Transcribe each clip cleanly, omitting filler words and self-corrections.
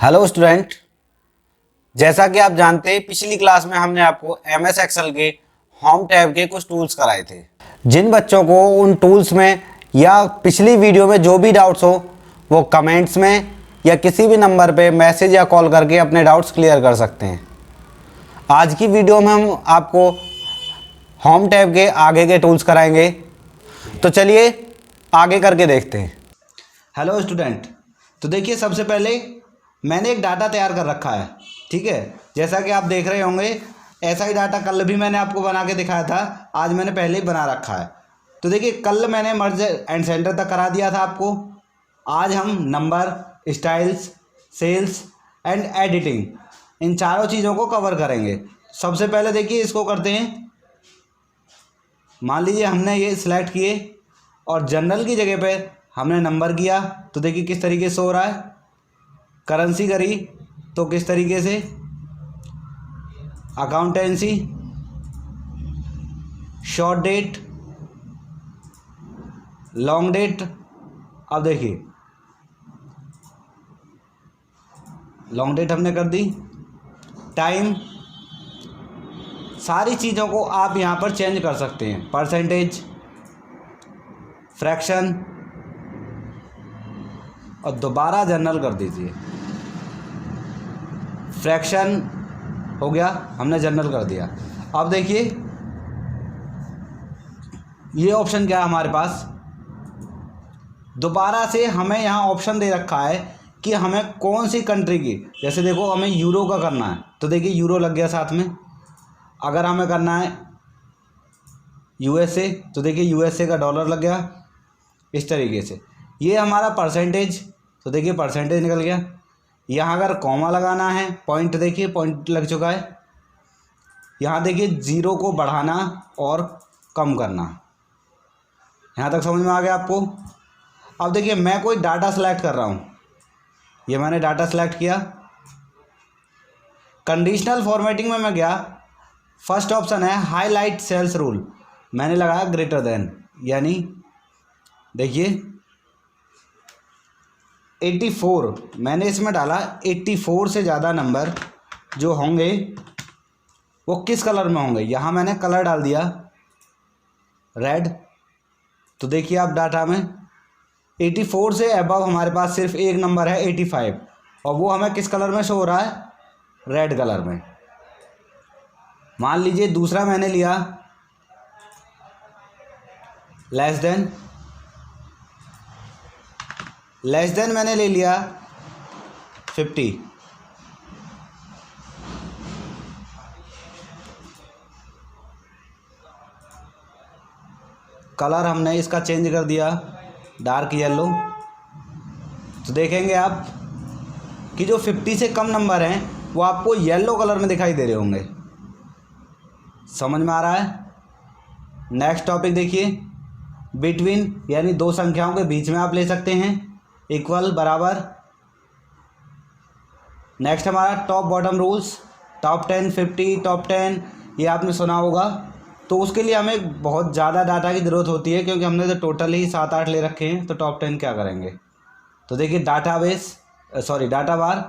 Hello student, जैसा कि आप जानते हैं पिछली क्लास में हमने आपको एमएस एक्सेल के होम टैब के कुछ टूल्स कराए थे। जिन बच्चों को उन टूल्स में या पिछली वीडियो में जो भी डाउट्स हो वो कमेंट्स में या किसी भी नंबर पे मैसेज या कॉल करके अपने डाउट्स क्लियर कर सकते हैं। आज की वीडियो में हम आपको होम टैब के आगे के टूल्स कराएंगे, तो चलिए आगे करके देखते हैं। हेलो स्टूडेंट, तो देखिए सबसे पहले मैंने एक डाटा तैयार कर रखा है, ठीक है। जैसा कि आप देख रहे होंगे ऐसा ही डाटा कल भी मैंने आपको बना के दिखाया था, आज मैंने पहले ही बना रखा है। तो देखिए कल मैंने मर्ज एंड सेंटर तक करा दिया था आपको। आज हम number, styles, cells and editing, इन चारों चीज़ों को कवर करेंगे। सबसे पहले देखिए इसको करते हैं। मान लीजिए हमने ये सिलेक्ट किए और जनरल की जगह पे हमने नंबर किया, तो देखिए किस तरीके से हो रहा है। करेंसी करी तो किस तरीके से, accountancy, short debt, long debt. अब देखिए लॉन्ग डेट हमने कर दी, टाइम, सारी चीज़ों को आप यहाँ पर चेंज कर सकते हैं। परसेंटेज, फ्रैक्शन और दोबारा जनरल कर दीजिए। फ्रैक्शन हो गया, हमने जनरल कर दिया। अब देखिए ये ऑप्शन क्या है हमारे पास, दोबारा से हमें यहाँ ऑप्शन दे रखा है कि हमें कौन सी कंट्री की, जैसे देखो हमें यूरो का करना है तो देखिए यूरो लग गया साथ में। अगर हमें करना है यूएसए तो देखिए यूएसए का डॉलर लग गया। इस तरीके से ये हमारा परसेंटेज, तो देखिए परसेंटेज निकल गया। यहाँ अगर कॉमा लगाना है, पॉइंट, देखिए पॉइंट लग चुका है। यहाँ देखिए जीरो को बढ़ाना और कम करना। यहाँ तक समझ में आ गया आपको। अब देखिए मैं कोई डाटा सेलेक्ट कर रहा हूँ, ये मैंने डाटा सेलेक्ट किया। कंडीशनल फॉर्मेटिंग में मैं गया, फर्स्ट ऑप्शन है हाईलाइट सेल्स रूल, मैंने लगाया ग्रेटर देन, यानी देखिए 84 मैंने इसमें डाला। 84 से ज़्यादा नंबर जो होंगे वो किस कलर में होंगे, यहाँ मैंने कलर डाल दिया रेड। तो देखिए आप डाटा में 84 से अबव हमारे पास सिर्फ एक नंबर है 85, और वो हमें किस कलर में शो हो रहा है, रेड कलर में। मान लीजिए दूसरा मैंने लिया लेस देन मैंने ले लिया 50। कलर हमने इसका चेंज कर दिया डार्क येलो। तो देखेंगे आप कि जो 50 से कम नंबर हैं वो आपको येलो कलर में दिखाई दे रहे होंगे। समझ में आ रहा है। नेक्स्ट टॉपिक देखिए, बिटवीन, यानी दो संख्याओं के बीच में आप ले सकते हैं, इक्वल, बराबर। नेक्स्ट हमारा top bottom rules, top 10, 50, top 10, ये आपने सुना होगा। तो उसके लिए हमें बहुत ज़्यादा डाटा की ज़रूरत होती है, क्योंकि हमने तो टोटल ही 7-8 ले रखे हैं, तो टॉप 10 क्या करेंगे। तो देखिए डाटा बार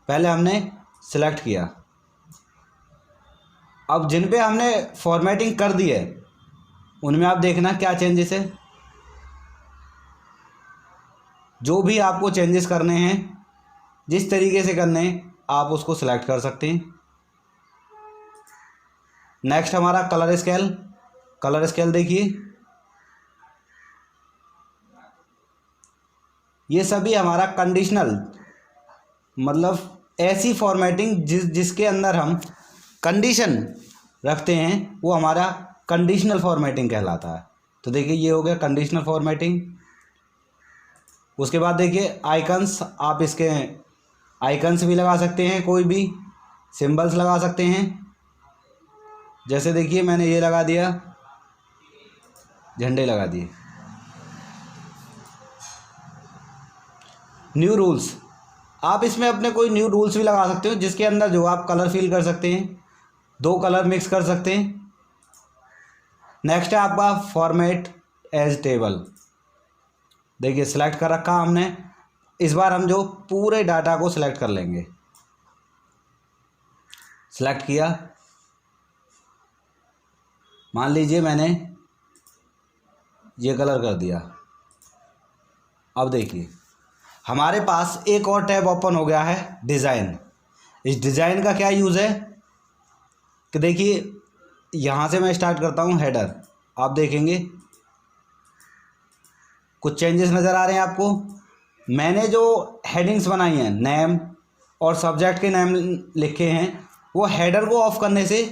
पहले हमने सिलेक्ट किया। अब जिन पे हमने फॉर्मेटिंग कर दी है उनमें आप देखना क्या चेंजेस है। जो भी आपको चेंजेस करने हैं, जिस तरीके से करने हैं, आप उसको सिलेक्ट कर सकते हैं। नेक्स्ट हमारा कलर स्केल देखिए, ये सभी हमारा कंडीशनल, मतलब ऐसी फॉर्मेटिंग जिसके अंदर हम कंडीशन रखते हैं वो हमारा कंडीशनल फॉर्मेटिंग कहलाता है। तो देखिए ये हो गया कंडीशनल फॉर्मेटिंग। उसके बाद देखिए आइकन्स, आप इसके आइकन्स भी लगा सकते हैं, कोई भी सिंबल्स लगा सकते हैं। जैसे देखिए मैंने ये लगा दिया, झंडे लगा दिए। न्यू रूल्स, आप इसमें अपने कोई न्यू रूल्स भी लगा सकते हो, जिसके अंदर जो आप कलर फिल कर सकते हैं, दो कलर मिक्स कर सकते हैं। नेक्स्ट है आपका फॉर्मेट एज टेबल, देखिए सिलेक्ट कर रखा हमने। इस बार हम जो पूरे डाटा को सिलेक्ट कर लेंगे। सिलेक्ट किया, मान लीजिए मैंने ये कलर कर दिया। अब देखिए हमारे पास एक और टैब ओपन हो गया है, डिज़ाइन। इस डिज़ाइन का क्या यूज़ है कि देखिए यहाँ से मैं स्टार्ट करता हूँ हेडर। आप देखेंगे कुछ चेंजेस नज़र आ रहे हैं आपको। मैंने जो हेडिंग्स बनाई हैं, नेम और सब्जेक्ट के नेम लिखे हैं, वो हेडर को ऑफ करने से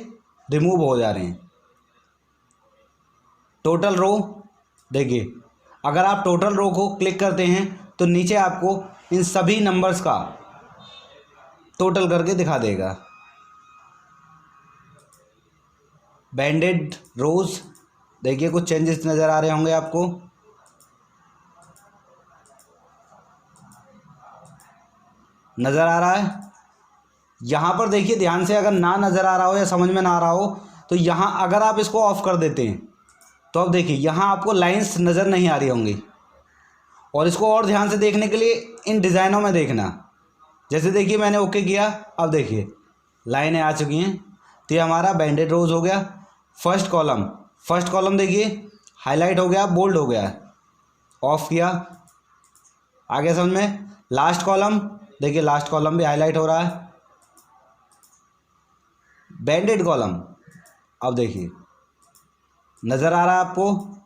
रिमूव हो जा रहे हैं। टोटल रो देखिए, अगर आप टोटल रो को क्लिक करते हैं तो नीचे आपको इन सभी नंबर्स का टोटल करके दिखा देगा। बैंडेड रोज देखिए कुछ चेंजेस नज़र आ रहे होंगे आपको। नज़र आ रहा है यहाँ पर देखिए ध्यान से, अगर ना नज़र आ रहा हो या समझ में ना आ रहा हो तो यहाँ अगर आप इसको ऑफ कर देते हैं तो अब देखिए यहाँ आपको लाइंस नज़र नहीं आ रही होंगी। और इसको और ध्यान से देखने के लिए इन डिज़ाइनों में देखना। जैसे देखिए मैंने ओके किया, अब देखिए लाइनें आ चुकी हैं। तो ये हमारा बैंडेड रोज हो गया। फर्स्ट कॉलम देखिए हाईलाइट हो गया, बोल्ड हो गया। ऑफ किया, आगे समझ में। लास्ट कॉलम देखिए, लास्ट कॉलम भी हाईलाइट हो रहा है। बैंडेड कॉलम अब देखिए नज़र आ रहा है आपको,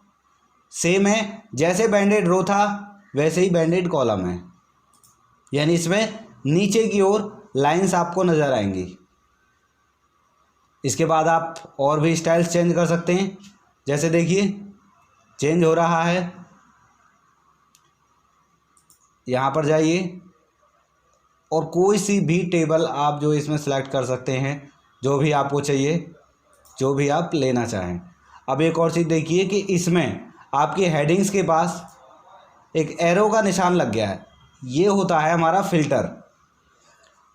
सेम है। जैसे बैंडेड रो था वैसे ही बैंडेड कॉलम है, यानी इसमें नीचे की ओर लाइंस आपको नज़र आएंगी। इसके बाद आप और भी स्टाइल्स चेंज कर सकते हैं। जैसे देखिए चेंज हो रहा है, यहाँ पर जाइए और कोई सी भी टेबल आप जो इसमें सेलेक्ट कर सकते हैं, जो भी आपको चाहिए, जो भी आप लेना चाहें। अब एक और चीज़ देखिए कि इसमें आपकी हेडिंग्स के पास एक एरो का निशान लग गया है, ये होता है हमारा फ़िल्टर।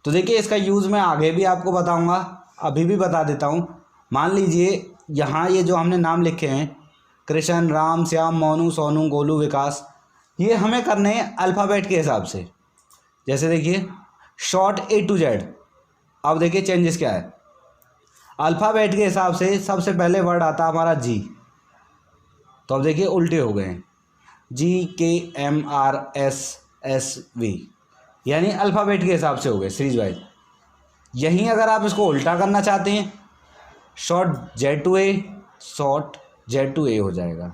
तो देखिए इसका यूज़ मैं आगे भी आपको बताऊंगा, अभी भी बता देता हूँ। मान लीजिए यहाँ ये जो हमने नाम लिखे हैं, कृष्ण, राम, श्याम, मोनू, सोनू, गोलू, विकास, ये हमें करने हैं अल्फ़ाबेट के हिसाब से। जैसे देखिए शॉर्ट A to Z। अब देखिए चेंजेस क्या है, अल्फ़ाबेट के हिसाब से सबसे पहले वर्ड आता है हमारा जी। तो अब देखिए उल्टे हो गए हैं, GKMRSSV, यानी अल्फ़ाबेट के हिसाब से हो गए सीरीज वाइज। यहीं अगर आप इसको उल्टा करना चाहते हैं, short Z to A, short Z to A हो जाएगा।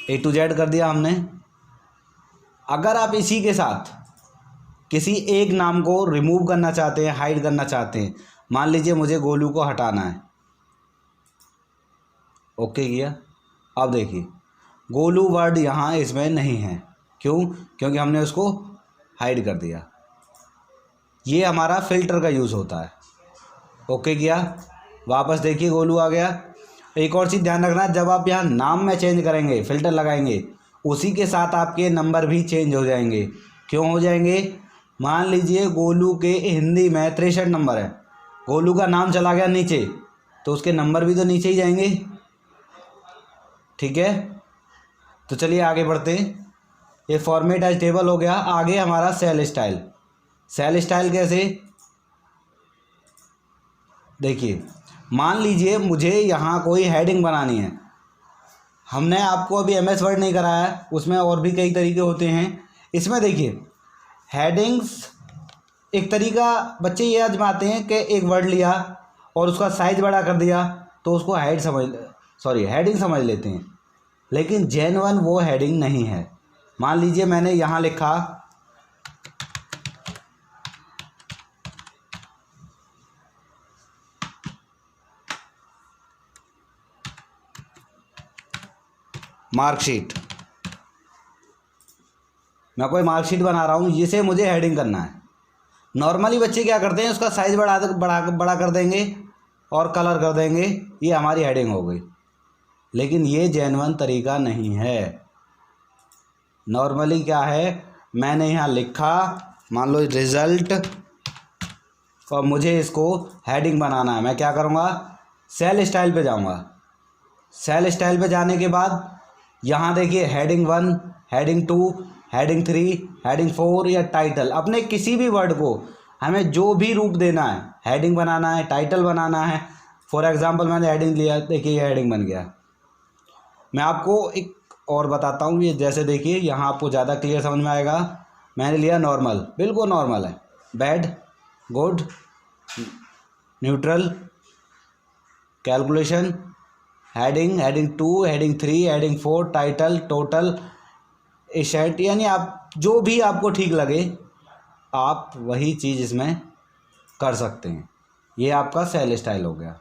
A to Z कर दिया हमने। अगर आप इसी के साथ किसी एक नाम को रिमूव करना चाहते हैं, हाइड करना चाहते हैं, मान लीजिए मुझे गोलू को हटाना है, ओके किया। अब देखिए गोलू वर्ड यहाँ इसमें नहीं है, क्यों? क्योंकि हमने उसको हाइड कर दिया। ये हमारा फ़िल्टर का यूज़ होता है। ओके किया, वापस देखिए गोलू आ गया। एक और चीज़ ध्यान रखना, जब आप यहाँ नाम में चेंज करेंगे, फ़िल्टर लगाएंगे, उसी के साथ आपके नंबर भी चेंज हो जाएंगे। क्यों हो जाएंगे? मान लीजिए गोलू के हिंदी में 63 नंबर है, गोलू का नाम चला गया नीचे, तो उसके नंबर भी तो नीचे ही जाएंगे। ठीक है, तो चलिए आगे बढ़ते हैं। ये फॉर्मेट एज टेबल हो गया। आगे हमारा सेल स्टाइल। सेल स्टाइल कैसे? देखिए मान लीजिए मुझे यहाँ कोई हेडिंग बनानी है। हमने आपको अभी MS वर्ड नहीं कराया है, उसमें और भी कई तरीके होते हैं। इसमें देखिए हेडिंग्स एक तरीका बच्चे ये आजमाते हैं कि एक वर्ड लिया और उसका साइज बड़ा कर दिया तो उसको हेडिंग समझ लेते हैं, लेकिन जेन्युइन वो हेडिंग नहीं है। मान लीजिए मैंने यहाँ लिखा मार्कशीट, मैं कोई मार्कशीट बना रहा हूँ, इसे मुझे हेडिंग करना है। नॉर्मली बच्चे क्या करते हैं, उसका साइज़ बड़ा कर देंगे और कलर कर देंगे, ये हमारी हेडिंग हो गई। लेकिन ये जेन्युइन तरीका नहीं है। नॉर्मली क्या है, मैंने यहाँ लिखा मान लो रिज़ल्ट, और मुझे इसको हेडिंग बनाना है। मैं क्या करूँगा, सेल स्टाइल पे जाऊँगा। सेल स्टाइल पे जाने के बाद यहाँ देखिए हेडिंग 1, हेडिंग 2, हेडिंग 3, हेडिंग 4 या टाइटल, अपने किसी भी वर्ड को हमें जो भी रूप देना है, हेडिंग बनाना है, टाइटल बनाना है। फॉर एग्जांपल मैंने हेडिंग लिया, देखिए ये हेडिंग बन गया। मैं आपको एक और बताता हूँ, ये जैसे देखिए यहाँ आपको ज़्यादा क्लियर समझ में आएगा। मैंने लिया नॉर्मल, बिल्कुल नॉर्मल है, bad, good, neutral, calculation, heading, heading 2, heading 3, heading 4, title, total, एशेट, यानी आप जो भी आपको ठीक लगे आप वही चीज़ इसमें कर सकते हैं। ये आपका सेल स्टाइल हो गया।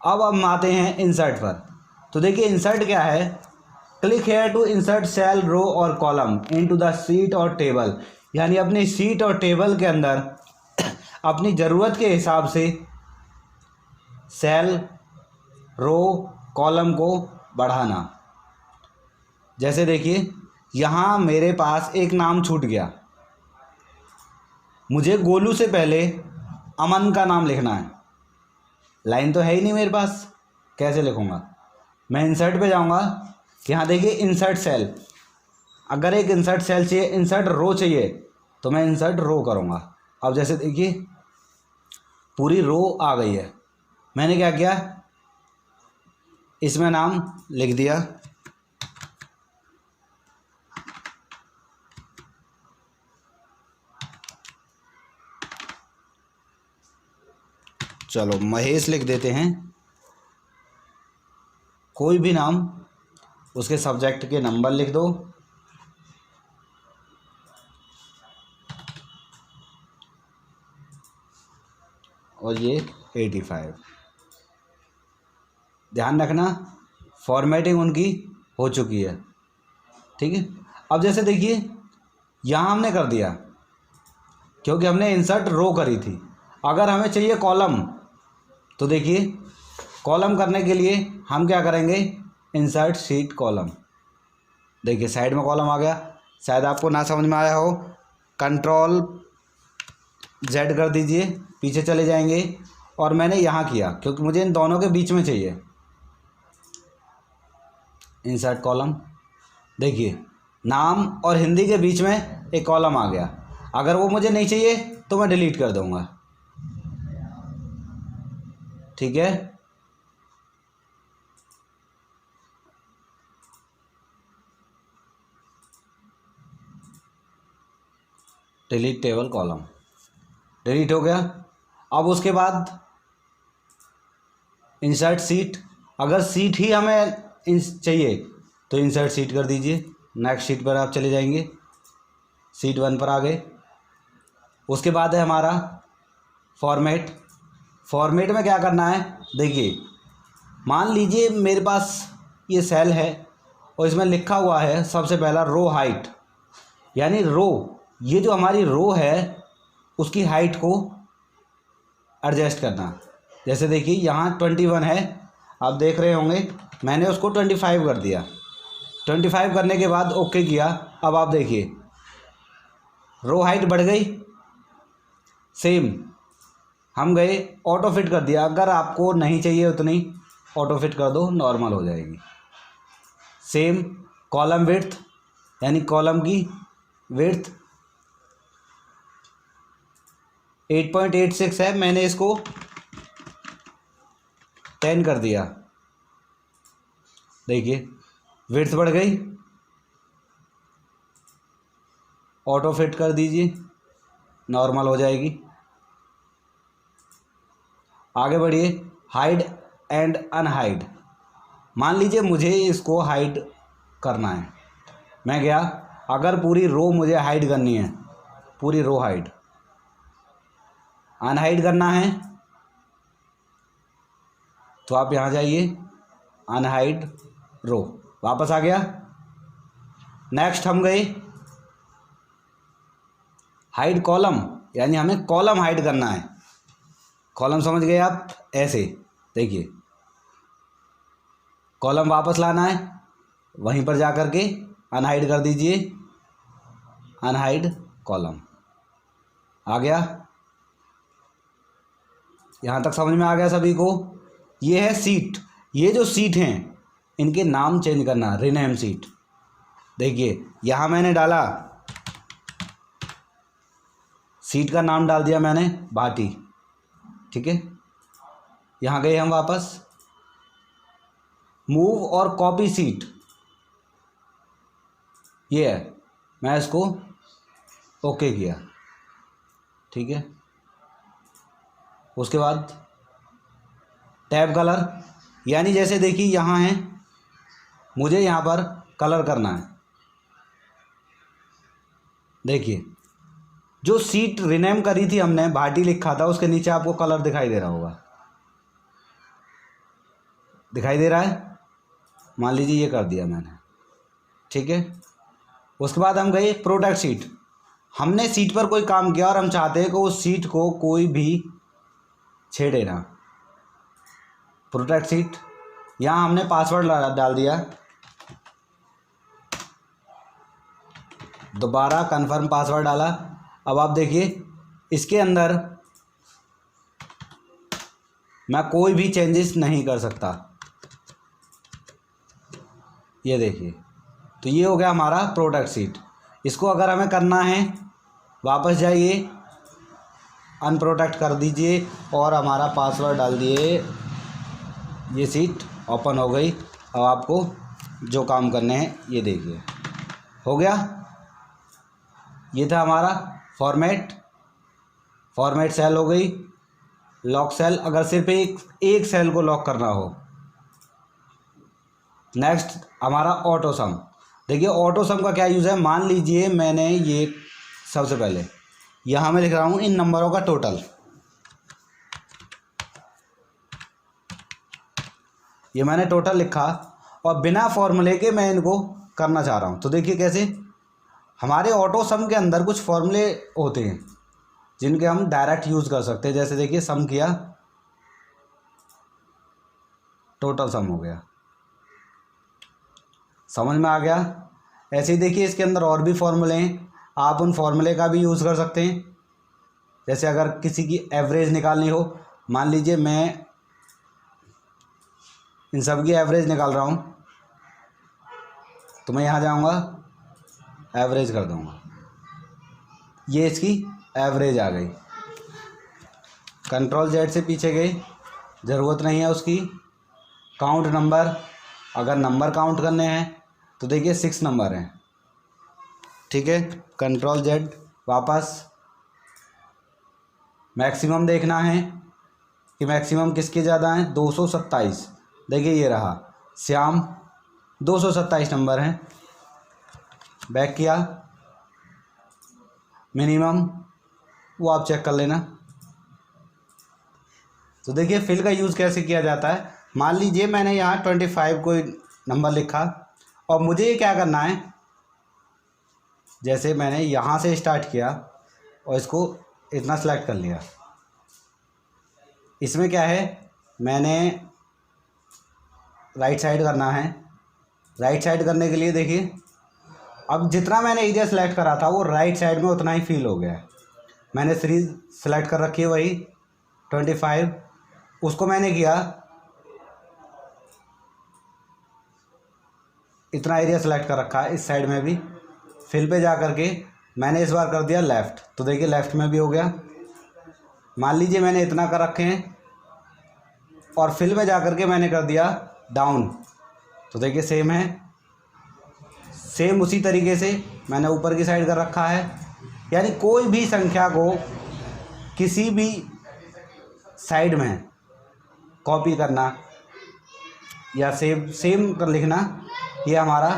अब हम आते हैं इंसर्ट पर। तो देखिए इंसर्ट क्या है, click here to insert cell, row और कॉलम इनटू द शीट और टेबल, यानी अपनी शीट और टेबल के अंदर अपनी ज़रूरत के हिसाब से सेल, रो, कॉलम को बढ़ाना। जैसे देखिए यहाँ मेरे पास एक नाम छूट गया, मुझे गोलू से पहले अमन का नाम लिखना है, लाइन तो है ही नहीं मेरे पास, कैसे लिखूँगा? मैं इंसर्ट पे जाऊँगा, यहाँ देखिए इंसर्ट सेल, अगर एक इंसर्ट सेल चाहिए, इंसर्ट रो चाहिए, तो मैं इंसर्ट रो करूँगा। अब जैसे देखिए पूरी रो आ गई है, मैंने क्या किया, इसमें नाम लिख दिया, चलो महेश लिख देते हैं, कोई भी नाम, उसके सब्जेक्ट के नंबर लिख दो, और ये 85। ध्यान रखना फॉर्मेटिंग उनकी हो चुकी है, ठीक है। अब जैसे देखिए यहाँ हमने कर दिया क्योंकि हमने इंसर्ट रो करी थी। अगर हमें चाहिए कॉलम, तो देखिए कॉलम करने के लिए हम क्या करेंगे, इंसर्ट शीट कॉलम, देखिए साइड में कॉलम आ गया। शायद आपको ना समझ में आया हो, कंट्रोल जेड कर दीजिए, पीछे चले जाएंगे, और मैंने यहाँ किया क्योंकि मुझे इन दोनों के बीच में चाहिए इंसर्ट कॉलम। देखिए नाम और हिंदी के बीच में एक कॉलम आ गया, अगर वो मुझे नहीं चाहिए तो मैं डिलीट कर दूंगा, ठीक है। डिलीट टेबल कॉलम, डिलीट हो गया। अब उसके बाद इंसर्ट सीट, अगर सीट ही हमें चाहिए तो इंसर्ट सीट कर दीजिए, नेक्स्ट सीट पर आप चले जाएंगे, सीट 1 पर आ गए। उसके बाद है हमारा फॉर्मेट। फॉर्मेट में क्या करना है, देखिए मान लीजिए मेरे पास ये सेल है और इसमें लिखा हुआ है सबसे पहला रो हाइट, यानी रो, ये जो हमारी रो है उसकी हाइट को एडजस्ट करना। जैसे देखिए यहाँ 21 है, आप देख रहे होंगे मैंने उसको 25 कर दिया, 25 करने के बाद ओके किया। अब आप देखिए रो हाइट बढ़ गई, सेम हम गए ऑटो फिट कर दिया, अगर आपको नहीं चाहिए उतनी ऑटो फिट कर दो, नॉर्मल हो जाएगी। सेम कॉलम विड्थ, यानी कॉलम की विड्थ 8.86 है, मैंने इसको 10 कर दिया, देखिए विड्थ बढ़ गई, ऑटो फिट कर दीजिए, नॉर्मल हो जाएगी। आगे बढ़िए, हाइड एंड अनहाइड, मान लीजिए मुझे इसको हाइड करना है, मैं गया, अगर पूरी रो मुझे हाइड करनी है, पूरी रो हाइड, अनहाइड करना है तो आप यहाँ जाइए, अनहाइड रो, वापस आ गया। नेक्स्ट हम गए हाइड कॉलम, यानी हमें कॉलम हाइड करना है, कॉलम समझ गए आप, ऐसे देखिए कॉलम वापस लाना है, वहीं पर जा कर के अनहाइड कर दीजिए, अनहाइड कॉलम, आ गया। यहाँ तक समझ में आ गया सभी को। ये है सीट, ये जो सीट हैं इनके नाम चेंज करना, रिनेम सीट। देखिए यहाँ मैंने डाला, सीट का नाम डाल दिया मैंने भाटी, ठीक है। यहाँ गए हम वापस, मूव और कॉपी सीट, ये है, मैं इसको ओके किया, ठीक है। उसके बाद टैब कलर, यानी जैसे देखिए यहाँ है, मुझे यहाँ पर कलर करना है। देखिए जो सीट रिनेम करी थी हमने, भाटी लिखा था, उसके नीचे आपको कलर दिखाई दे रहा होगा, दिखाई दे रहा है, मान लीजिए ये कर दिया मैंने, ठीक है। उसके बाद हम गए प्रोटेक्ट सीट, हमने सीट पर कोई काम किया और हम चाहते हैं कि उस सीट को कोई भी छेड़े ना। प्रोटेक्ट सीट, यहाँ हमने पासवर्ड डाल दिया, दोबारा कंफर्म पासवर्ड डाला। अब आप देखिए इसके अंदर मैं कोई भी चेंजेस नहीं कर सकता, ये देखिए। तो ये हो गया हमारा प्रोटेक्ट सीट। इसको अगर हमें करना है, वापस जाइए, अनप्रोटेक्ट कर दीजिए और हमारा पासवर्ड डाल दिए, ये सीट ओपन हो गई। अब आपको जो काम करने हैं ये देखिए, हो गया। ये था हमारा फॉर्मेट सेल हो गई, लॉक सेल, अगर सिर्फ एक सेल को लॉक करना हो। नेक्स्ट हमारा ऑटो सम। देखिए ऑटो सम का क्या यूज़ है, मान लीजिए मैंने ये, सबसे पहले यहाँ मैं लिख रहा हूँ इन नंबरों का टोटल, ये मैंने टोटल लिखा और बिना फॉर्मूले के मैं इनको करना चाह रहा हूँ। तो देखिए कैसे, हमारे ऑटो सम के अंदर कुछ फॉर्मूले होते हैं जिनके हम डायरेक्ट यूज़ कर सकते हैं। जैसे देखिए सम किया, टोटल सम हो गया, समझ में आ गया। ऐसे ही देखिए इसके अंदर और भी फॉर्मूले हैं, आप उन फॉर्मूले का भी यूज़ कर सकते हैं। जैसे अगर किसी की एवरेज निकालनी हो, मान लीजिए मैं इन सब की एवरेज निकाल रहा हूँ, तो मैं यहाँ जाऊँगा, एवरेज कर दूँगा, ये इसकी एवरेज आ गई। कंट्रोल जेड से पीछे गए, ज़रूरत नहीं है उसकी। काउंट नंबर, अगर नंबर काउंट करने हैं तो देखिए 6 नंबर हैं, ठीक है। कंट्रोल जेड वापस। मैक्सिमम देखना है कि मैक्सिमम किसके ज़्यादा हैं, 227, देखिए ये रहा श्याम, 227 नंबर हैं। बैक किया, मिनिमम वो आप चेक कर लेना। तो देखिए फिल का यूज़ कैसे किया जाता है। मान लीजिए मैंने यहाँ 25 कोई नंबर लिखा और मुझे ये क्या करना है, जैसे मैंने यहाँ से स्टार्ट किया और इसको इतना सेलेक्ट कर लिया। इसमें क्या है, मैंने राइट साइड करना है। राइट साइड करने के लिए देखिए, अब जितना मैंने एरिया सेलेक्ट करा था वो राइट साइड में उतना ही फिल हो गया है। मैंने सीरीज सेलेक्ट कर रखी है वही 25, उसको मैंने किया, इतना एरिया सेलेक्ट कर रखा है। इस साइड में भी फिल पे जा कर के मैंने इस बार कर दिया लेफ़्ट, तो देखिए लेफ़्ट में भी हो गया। मान लीजिए मैंने इतना कर रखे हैं और फिल में जा कर के मैंने कर दिया डाउन, तो देखिए सेम है। सेम उसी तरीके से मैंने ऊपर की साइड कर रखा है। यानी कोई भी संख्या को किसी भी साइड में कॉपी करना या सेम कर लिखना, ये हमारा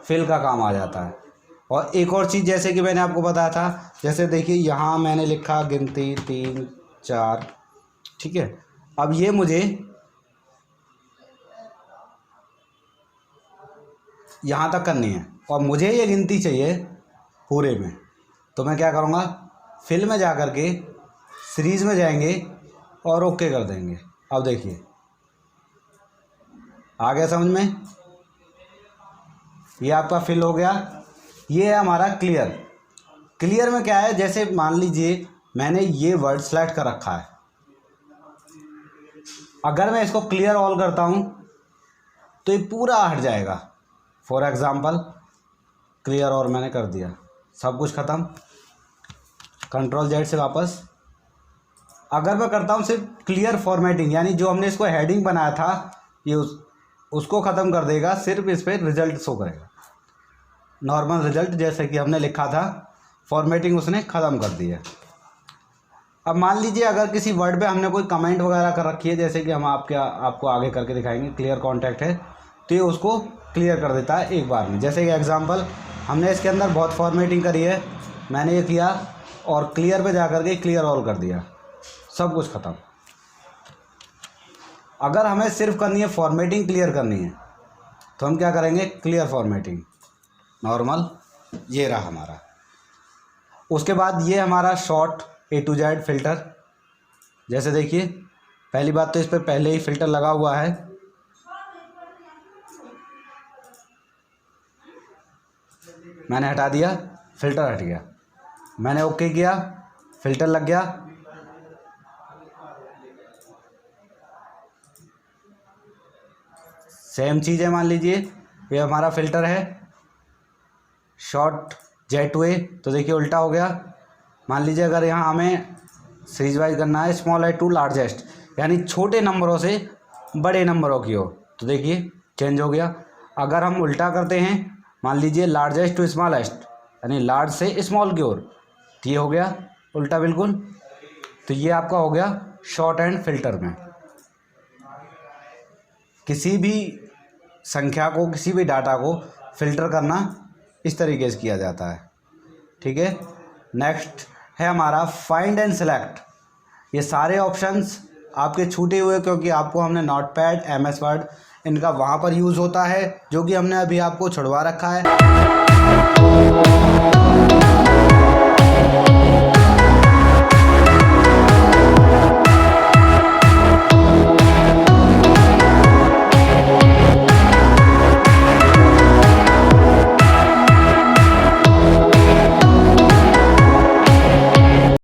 फिल का काम आ जाता है। और एक और चीज़, जैसे कि मैंने आपको बताया था, जैसे देखिए यहाँ मैंने लिखा गिनती 3 4, ठीक है। अब ये मुझे यहाँ तक करनी है और मुझे ये गिनती चाहिए पूरे में, तो मैं क्या करूँगा, फिल में जा कर के सीरीज़ में जाएंगे और ओके कर देंगे। अब देखिए आ गया समझ में, ये आपका फिल हो गया। ये है हमारा क्लियर। क्लियर में क्या है, जैसे मान लीजिए मैंने ये वर्ड सेलेक्ट कर रखा है, अगर मैं इसको क्लियर ऑल करता हूँ तो ये पूरा हट जाएगा, फॉर एग्जाम्पल क्लियर और मैंने कर दिया, सब कुछ ख़त्म। कंट्रोल जेड से वापस। अगर मैं करता हूँ सिर्फ क्लियर फॉर्मेटिंग, यानी जो हमने इसको हेडिंग बनाया था ये उसको ख़त्म कर देगा, सिर्फ इस पर रिजल्ट शो करेगा, नॉर्मल रिजल्ट जैसे कि हमने लिखा था। फॉर्मेटिंग उसने ख़त्म कर दी है। अब मान लीजिए अगर किसी वर्ड पे हमने कोई कमेंट वगैरह कर रखी है, जैसे कि हम आपको आगे करके दिखाएंगे, क्लियर कॉन्टैक्ट है तो ये उसको क्लियर कर देता है एक बार में। जैसे कि एग्जांपल हमने इसके अंदर बहुत फॉर्मेटिंग करी है, मैंने ये किया और क्लियर पे जा कर के क्लियर ऑल कर दिया, सब कुछ ख़त्म। अगर हमें सिर्फ करनी है फॉर्मेटिंग क्लियर करनी है तो हम क्या करेंगे, क्लियर फॉर्मेटिंग नॉर्मल, ये रहा हमारा। उसके बाद ये हमारा short A to Z filter. जैसे देखिए पहली बात तो इस पर पहले ही फ़िल्टर लगा हुआ है, मैंने हटा दिया, फ़िल्टर हट गया। मैंने ओके किया, फ़िल्टर लग गया। सेम चीज़ है, मान लीजिए ये हमारा फ़िल्टर है शॉर्ट Z to A, तो देखिए उल्टा हो गया। मान लीजिए अगर यहाँ हमें सीरीज वाइज करना है, स्मॉल है टू लार्जेस्ट, यानी छोटे नंबरों से बड़े नंबरों की ओर, तो देखिए चेंज हो गया। अगर हम उल्टा करते हैं, मान लीजिए लार्जेस्ट टू स्मॉलेस्ट, यानी लार्ज से स्मॉल की ओर, तो ये हो गया उल्टा बिल्कुल। तो ये आपका हो गया शॉर्ट हैंड फिल्टर में। किसी भी संख्या को, किसी भी डाटा को फिल्टर करना इस तरीके से किया जाता है, ठीक है। नेक्स्ट है हमारा फाइंड एंड सेलेक्ट। ये सारे ऑप्शंस आपके छूटे हुए, क्योंकि आपको हमने नोटपैड, MS वर्ड इनका वहाँ पर यूज़ होता है, जो कि हमने अभी आपको छुड़वा रखा है।